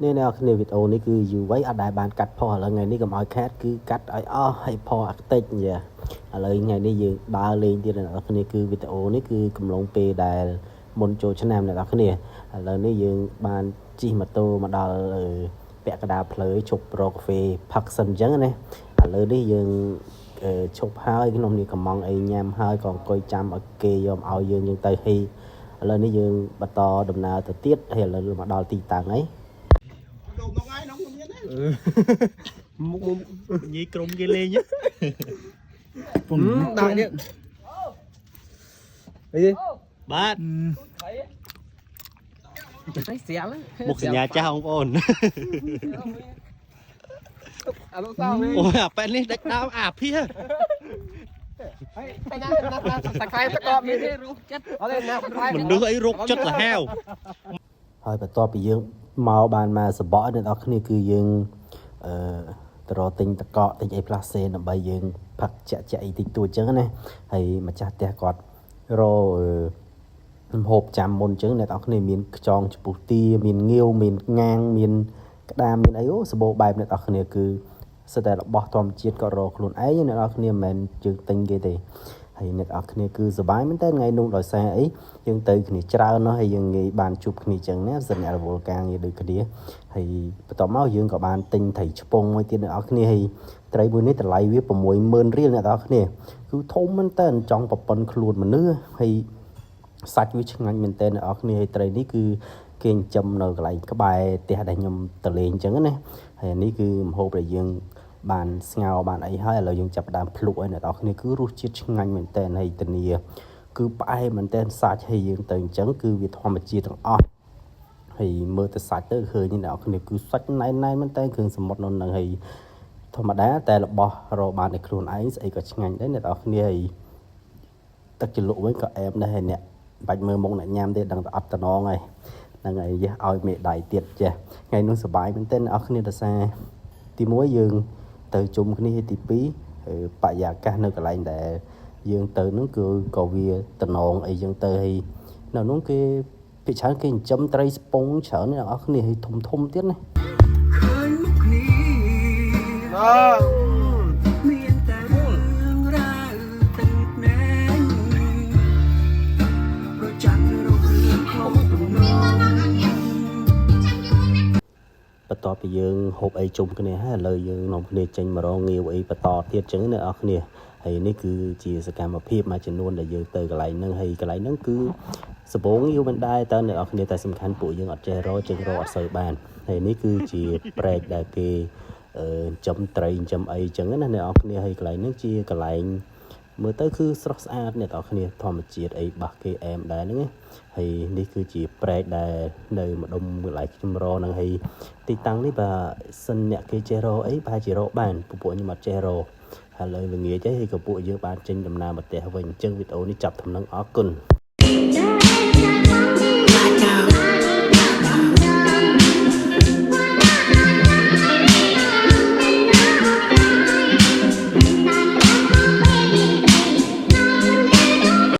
នេះនៅគ្នាវីដេអូនេះគឺយូរវៃអត់ដែលបានកាត់ផុសឥឡូវថ្ងៃនេះកុំឲ្យខាតគឺកាត់ឲ្យអស់ឲ្យផុសអាតិចយ៉ាឥឡូវថ្ងៃនេះយើងដើរលេងទៀតអ្នកគ្នាគឺវីដេអូនេះគឺកំឡុងពេលដែលមុនចូលឆ្នាំអ្នកគ្នាឥឡូវនេះយើងបានជិះម៉ូតូមកដល់ពាក់កណ្ដាលផ្លូវឈប់រកកាហ្វេផឹកសិនអញ្ចឹងណាឥឡូវនេះយើងឈប់ហើយក្នុងនេះកំងអីញ៉ាំហើយក៏អង្គុយចាំឲ្យគេយកឲ្យយើងទៅហីឥឡូវនេះយើងបន្តដំណើរទៅទៀតហើយឥឡូវមកដល់ទីតាំងហើយមុខញីក្រុមគេលេងពុំដាក់នេះអីបាទហើយស្រាលមុខសញ្ញាចាស់បងប្អូនអាលោកតោអូយអាប៉ែននេះដាច់ដើមអាភីហ៎ហើយតែណាតខៃតកមានទេរុកចិត្តអត់ទេណាមនុស្សអីរុកចិត្តសាហាវហើយបន្ទាប់ពីយើងមកបានមកសបកអ្នកនរគ្នាគឺយើងទៅរកទិញតកកទិញអីផ្លាសេដើម្បីយើងផឹកចាក់អីតិចតួចអញ្ចឹងណាហើយម្ចាស់ផ្ទះគាត់រហូបចាំមុនអញ្ចឹងអ្នកនរគ្នាមានខ្យងចំពោះទាមានងាវមានងាងមានក្តាមមានអីអូសបោបែបអ្នកនរគ្នាគឺសិតតែរបស់ធម្មជាតិក៏រកខ្លួនឯងអ្នកនរគ្នាមិនមែនយើងទិញគេទេហើយអ្នកនរគ្នាគឺសប្បាយមែនតើថ្ងៃនោះដោយសារអីយើងទៅគ្នាច្រើនណាស់ហើយយើងងាយបានជួបគ្នាចឹងណាសិនអ្នករវល់ការងារដូចគ្នាហើយបន្ទាប់មកយើងក៏បានទិញត្រីឆ្ពងមួយទៀតអ្នកនរគ្នាហើយត្រីមួយនេះតម្លៃវា 60000 រៀលអ្នកនរគ្នាគឺធំមែនតើចង់ប្រប៉ុនខ្លួនមនុស្សហើយសាច់វាឆ្ងាញ់មែនតើអ្នកនរគ្នាហើយត្រីនេះគឺគេចិញ្ចឹមនៅកន្លែងក្បែរផ្ទះដែលខ្ញុំទៅលេងចឹងណាហើយនេះគឺម្ហូបដែលយើងបានស្ងោរបានអីហើយឥឡូវយើងចាប់ដើមភ្លក់ឲ្យអ្នកនរគ្នាគឺរសជាតិឆ្ងាញ់មែនតើហើយធានាគឺផ្អែមមែនតើសាច់ហើយយើងទៅអញ្ចឹងគឺវាធម្មជាតិទាំងអស់ហើយមើលទៅសាច់ទៅឃើញអ្នកនរគ្នាគឺសាច់ណែនមែនតើគ្រឿងសមុទ្រនៅនឹងហើយធម្មតាតែរបស់រកបានតែខ្លួនឯងស្អីក៏ឆ្ងាញ់ដែរអ្នកនរគ្នាហើយទឹកជ្រលក់វិញក៏អែមដែរហើយអ្នកបាច់មើលមុខអ្នកញ៉ាំទេដឹងតែអត់តំណងហើយហ្នឹងហើយឲ្យមេដៃទៀតចេះថ្ងៃនោះសប្បាយមែនតើអ្នកនរគ្នាដោយសារទី1យើងទៅជុំគ្នាទី2បរិយាកាសនៅកន្លែងដែលយើងទៅហ្នឹងគឺក៏វាតំណងអីចឹងទៅហើយនៅនោះគេពីច្រើនគេចិញ្ចឹមត្រីស្ពងច្រើនអ្នកនរគ្នាហើយធំទៀតណាឃើញមុខគ្នាមានតែរឿងរ៉ាវទឹកណែនប្រចាំរករឿងខំទំនងបន្ទាប់ពីយើងហូបអីជុំគ្នាហើយឥឡូវយើងនាំគ្នាចេញមករកងាវអីបន្តទៀតចឹងណាអ្នកនរគ្នាហើយនេះគឺជាសកម្មភាពមួយចំនួនដែលយើងទៅកន្លែងហ្នឹងហើយកន្លែងហ្នឹងគឺសបងងាវមិនដែរតើអ្នកនរគ្នាតែសំខាន់ពួកយើងអត់ចេះរកចឹងរកអត់សូវបានហើយនេះគឺជាព្រែកដែលគេចំត្រីចំអីចឹងណាអ្នកនរគ្នាហើយកន្លែងហ្នឹងជាកន្លែងមើលទៅគឺស្រស់ស្អាតអ្នកនរគ្នាធម្មជាតិអីបះគេអែមដែរហ្នឹងហើយនេះគឺជាព្រែកដែលនៅម្ដុំកន្លែងខ្ញុំរហ្នឹងហើយទីតាំងនេះបើសិនអ្នកគេចេះរកអីប្រហែលជារកបានពួកខ្ញុំអត់ចេះរកហើយលើល្ងាចហើយក៏ពួកយើងបានចេញដំណើរមកផ្ទះវិញអញ្ចឹងវីដេអូនេះចាប់ត្រឹមហ្នឹងអរគុណ